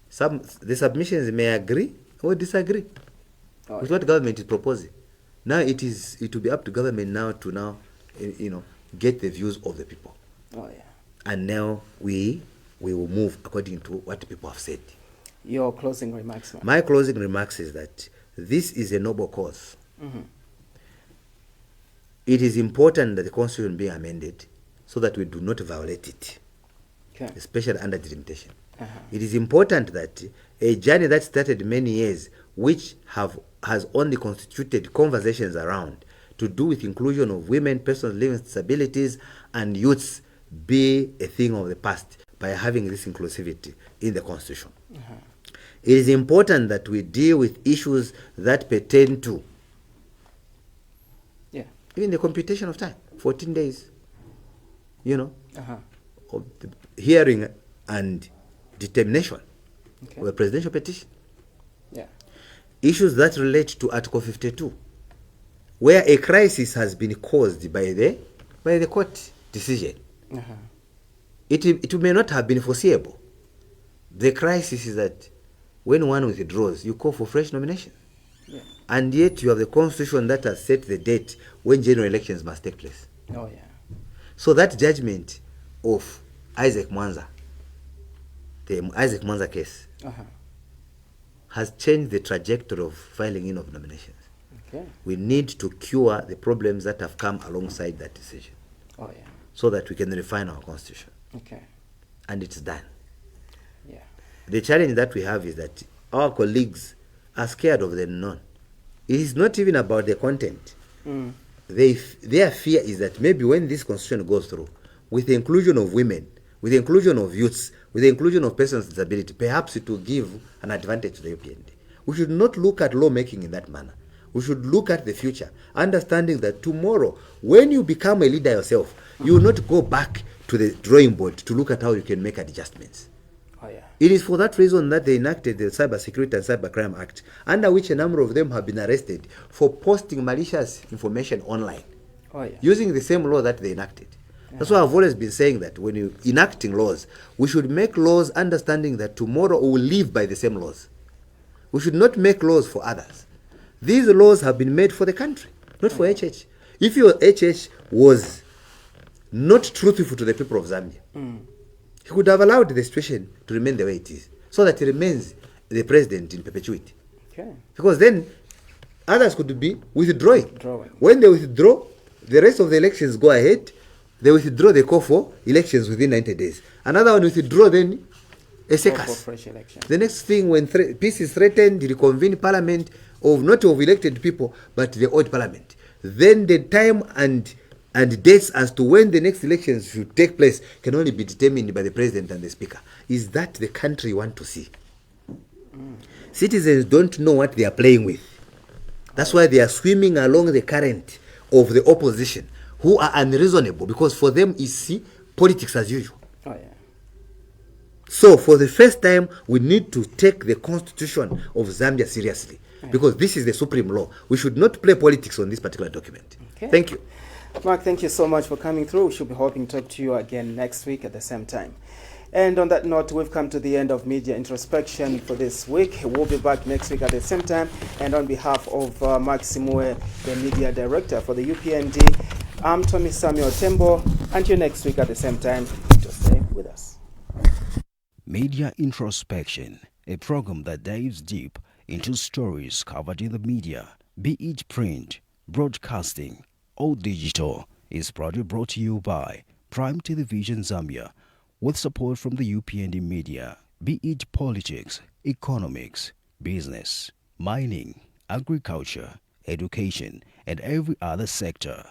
The submissions may agree or disagree with what government is proposing. Now it will be up to government now to get the views of the people. And now we will move according to what the people have said. Your closing remarks, ma'am. My closing remarks is that this is a noble cause. It is important that the Constitution be amended so that we do not violate it, especially under delimitation. It is important that a journey that started many years, which has only constituted conversations around to do with inclusion of women, persons living with disabilities, and youths, be a thing of the past by having this inclusivity in the Constitution. It is important that we deal with issues that pertain to even the computation of time, 14 days, of the hearing and determination of a presidential petition. Issues that relate to Article 52, where a crisis has been caused by the court decision. It may not have been foreseeable. The crisis is that when one withdraws, you call for fresh nomination. And yet you have the Constitution that has set the date when general elections must take place. So that judgment of Isaac Mwanza, the Isaac Mwanza case, has changed the trajectory of filing in of nominations. We need to cure the problems that have come alongside that decision so that we can refine our Constitution. And it's done. The challenge that we have is that our colleagues are scared of the unknown. It is not even about the content. Their fear is that maybe when this Constitution goes through, with the inclusion of women, with the inclusion of youths, with the inclusion of persons with disability, perhaps it will give an advantage to the UPND. We should not look at lawmaking in that manner. We should look at the future, understanding that tomorrow, when you become a leader yourself, you will not go back to the drawing board to look at how you can make adjustments. It is for that reason that they enacted the Cyber Security and Cybercrime Act, under which a number of them have been arrested for posting malicious information online, using the same law that they enacted. That's why I've always been saying that when you're enacting laws, we should make laws understanding that tomorrow we will live by the same laws. We should not make laws for others. These laws have been made for the country, not for HH. If your HH was not truthful to the people of Zambia, he could have allowed the situation to remain the way it is, so that he remains the president in perpetuity. Because then others could be withdrawing. When they withdraw, the rest of the elections go ahead. They withdraw, they call for elections within 90 days. Another one withdraw, then a second. The next thing, when peace is threatened, reconvene parliament not of elected people, but the old parliament. Then the time and dates as to when the next elections should take place can only be determined by the president and the speaker. Is that the country you want to see? Citizens don't know what they are playing with. That's why they are swimming along the current of the opposition, who are unreasonable, because for them is politics as usual. So for the first time, we need to take the Constitution of Zambia seriously. because this is the supreme law. We should not play politics on this particular document. Okay. Thank you. Mark, thank you so much for coming through. We should be hoping to talk to you again next week at the same time. And on that note, we've come to the end of Media Introspection for this week. We'll be back next week at the same time. And on behalf of Mark Simuuwe, the Media Director for the UPND, I'm Tommy Samuel Tembo. Until next week at the same time, just stay with us. Media Introspection, a program that dives deep into stories covered in the media, be it print, broadcasting, or digital, is proudly brought to you by Prime Television Zambia, with support from the UPND Media, be it politics, economics, business, mining, agriculture, education, and every other sector.